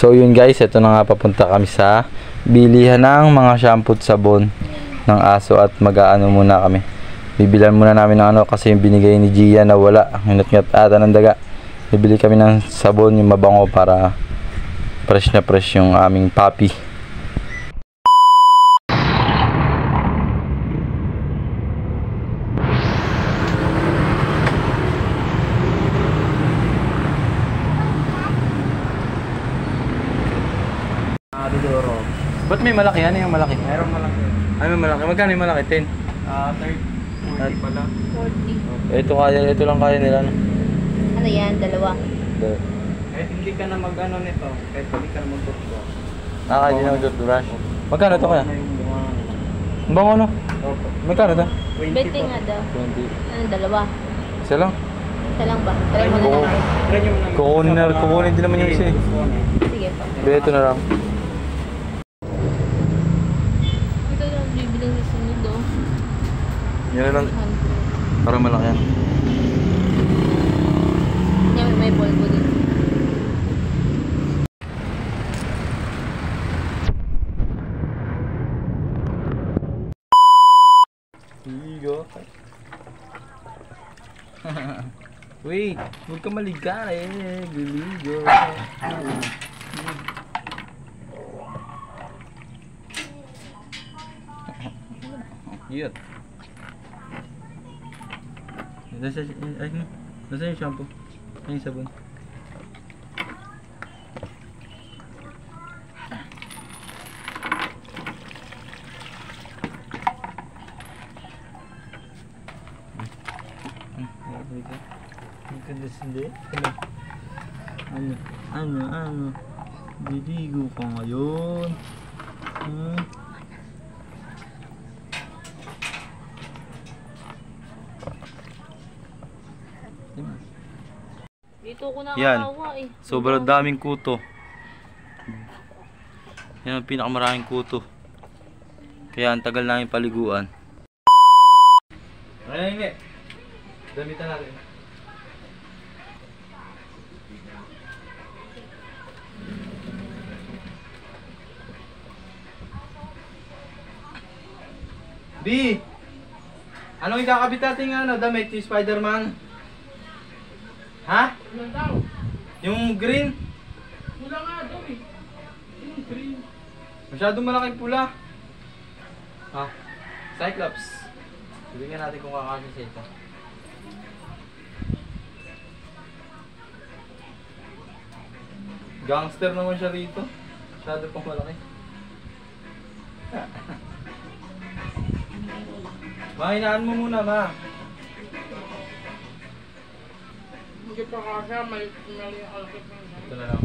So yun guys, ito na nga, papunta kami sa bilihan ng mga shampoo at sabon ng aso at mag-aano muna kami. Bibilan muna namin ng ano kasi yung binigay ni Gia na wala, hinat-ngat ata ng daga. Bibili kami ng sabon yung mabango para fresh na fresh yung aming puppy. Ba't may malaki? Ano yung malaki? Mayroong malaki. Ano yung malaki? Magkano yung malaki? 10? 40 pala. 40. Ito lang kaya nila. Ano yan? Dalawa. Kahit hindi ka na mag-ano nito, kahit hindi ka na mag-toothbrush. Kaya din ang toothbrush. Magkano ito kaya? Ang bango no? Opo. Magkano ito? 20 nga daw. 20. Ano, dalawa? Isa lang? Isa lang ba? Try mo na lang. Kukunin din naman yung isa eh. Sige pa. Ito na lang. Ito lang bibilang sa sunod do. Yan na lang. Para malaki yan. Yan, may polvo din. Ligo. Wait, huwag ka maliga eh. Ligo. Cute. Nasa yung shampoo? Ay, yung sabon. Ano? Diligo ka ngayon. Dito ko Yan. nakakawa eh. Sobrang daming kuto. Yan ang pinakamaraming kuto. Kaya ang tagal namin paliguan. Ay, hindi. Damitan natin. B! Anong ikakabit natin nga damit yung Spider-Man? Ha? Ano daw? Yung green? Pula nga daw eh. Yung green. Masyadong malaking pula. Ha? Cyclops. Bigyan natin kung kakasya siya ito. Gangster naman siya rito. Masyado pang malaki. Mahinaan mo muna, ma. Hindi pa kasi may mali alkit na. Ito na lang.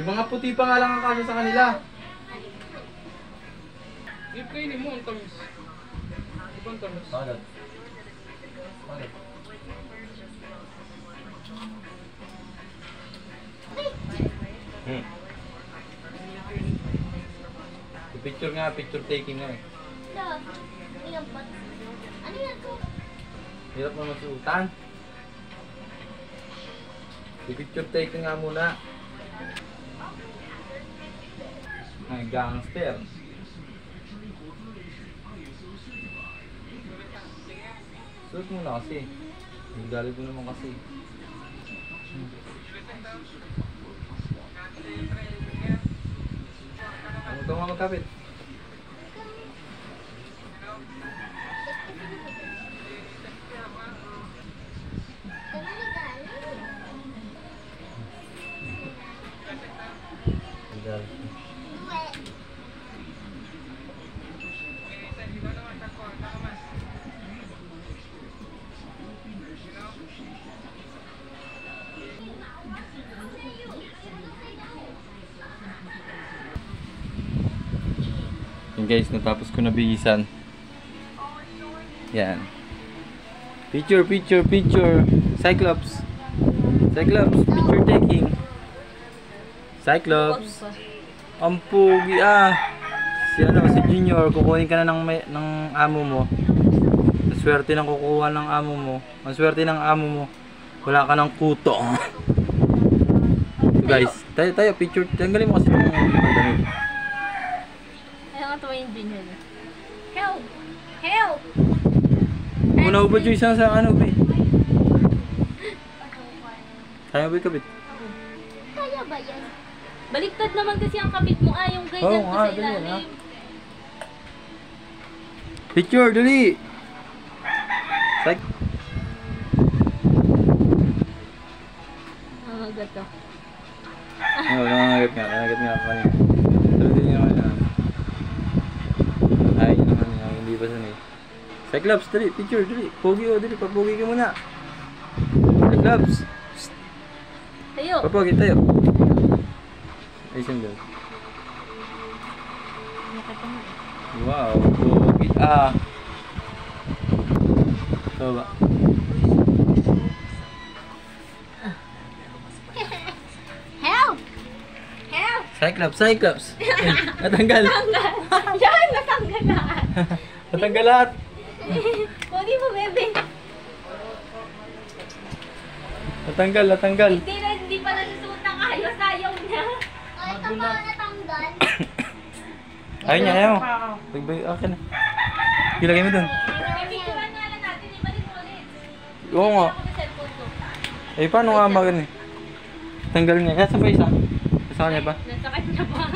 Yung mga puti pa nga lang ang kasya sa kanila. I-play mo ang tamis. Ibang tamis. Bakit? Picture nga, picture taking nga eh. Ano yan ko? Hirap naman suutan. Picture taking nga muna. Ay, gangster. Suot mo na kasi. Nagdali ko naman kasi. Ano ito nga magkapit? Yan guys, natapos ko na bihisan. Yan. Picture. Cyclops. Picture taking. Cyclops. Ang pugi ah. Si Junior, kukunin ka na ng amo mo. Ang swerte ng kukuha ng amo mo. Ang swerte ng amo mo. Wala ka ng kuto. Guys, tayo, picture. Tanggalin mo kasi yung damit. Ayaw nga tumayo yung Junior. Help! Help! Una ba yung isang sa ano, be? Kaya ba kabit? Kaya ba yan? Baliktad naman kasi ang kabit mo. Yung ganyan ko sa dali, ilalim. Picture, dali! Gato. Nangagat nga pa kanina. Sabi din naman na. Ay, yun naman nga, hindi pa sanay. Cyclops, dali, picture, dali. Pogi o, dali, papogi ka muna. Cyclops! Tayo. Papogi tayo. Ay, siyang doon. Nakita mo. Wow, pogi. Ito ba? Help! Help! Cyclops! Natanggal! Yan! Natanggal lahat! Natanggal lahat! Pwede mo, bebe. Natanggal! Hindi pa nasusuot ng ayos. Ayaw niya. Ay, ito pa natanggal. Ayaw. Bagbay, akin na. Ilagay mo dun. Pipicturean nga lang natin. Ibalik mo ulit. Oo nga. Ako sa cellphone ko. Eh, paano nga magano eh? Tanggal niya. Kaya sa pa isa. Sa kanya pa. Nasa kanya pa.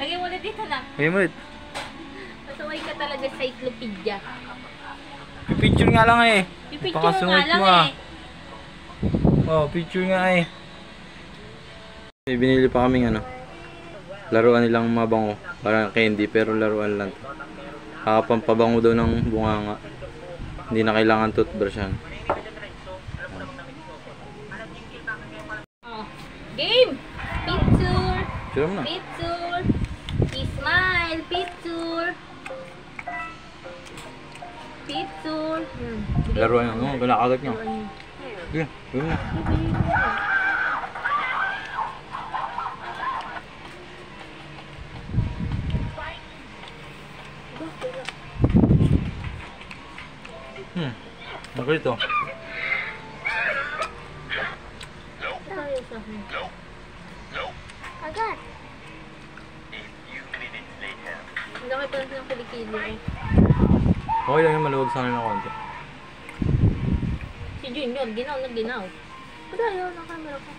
Lagay mo ulit dito lang. Lagay mo ulit. Pasaway ka talaga sa encyclopedia. Picture nga lang eh. Pipicture Pakasungit nga lang mo, ah. eh. Oh, picture nga eh. May binili pa kaming ano. Laruan nilang mabango. Parang candy pero laruan lang. Kakapampabango daw ng bunganga. Hindi na kailangan toothbrushan. Oh. Game! Picture! Picture mo na. Picture! Smile! Picture! Picture! Laruan lang. Oh, galakagat niya. Sige, gawin mo na. Ako ito. Agad! Ang laki pa ng kilikili eh. Okay lang yung maluwag sa akin ng konti. Si Junior, ginaw na ginaw. Padayo ng camera ko.